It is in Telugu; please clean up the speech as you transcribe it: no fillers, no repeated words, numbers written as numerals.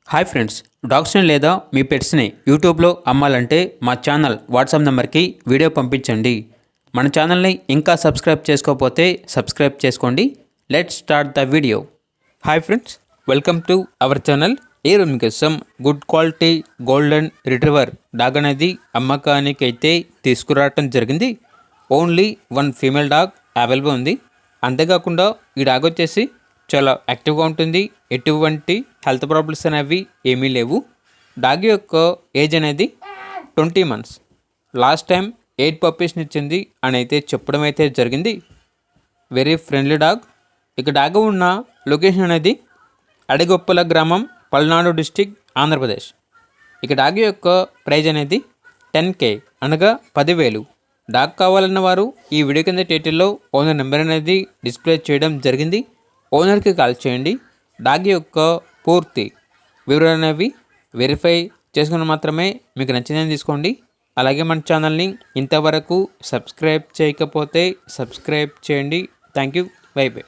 హాయ్ ఫ్రెండ్స్, డాగ్స్ని లేదా మీ పెట్స్ని యూట్యూబ్లో అమ్మాలంటే మా ఛానల్ వాట్సాప్ నెంబర్కి వీడియో పంపించండి. మన ఛానల్ని ఇంకా సబ్స్క్రైబ్ చేసుకోకపోతే సబ్స్క్రైబ్ చేసుకోండి. Let's start the video. Hi friends, welcome to our channel. ఈరోజు మీకోసం good quality golden retriever dog అనేది అమ్మకానికి అయితే తీసుకురావటం జరిగింది. Only one female dog available ఉంది. అంతేకాకుండా ఈ డాగ్ వచ్చేసి చాలా యాక్టివ్గా ఉంటుంది. ఎటువంటి హెల్త్ ప్రాబ్లమ్స్ అనేవి ఏమీ లేవు. డాగ్ యొక్క ఏజ్ అనేది 20 months. లాస్ట్ టైం 8 పప్పీస్ని ఇచ్చింది అని అయితే చెప్పడం అయితే జరిగింది. Very friendly dog. ఇక డాగ్ ఉన్న లొకేషన్ అనేది అడిగొప్పల గ్రామం, పల్నాడు డిస్టిక్, ఆంధ్రప్రదేశ్. ఇక డాగ్ యొక్క ప్రైజ్ అనేది 10K అనగా 10,000. డాగ్ కావాలన్న వారు ఈ వీడియో కింద టైటిల్లో ఓనర్ నెంబర్ అనేది డిస్ప్లే చేయడం జరిగింది. ఓనర్కి కాల్ చేయండి. డాగ్ యొక్క పూర్తి వివరాలు అనేవి వెరిఫై చేసుకుని మాత్రమే మీకు నచ్చిందని తీసుకోండి. అలాగే మన ఛానల్ని ఇంతవరకు సబ్స్క్రైబ్ చేయకపోతే సబ్స్క్రైబ్ చేయండి. Thank you. By by.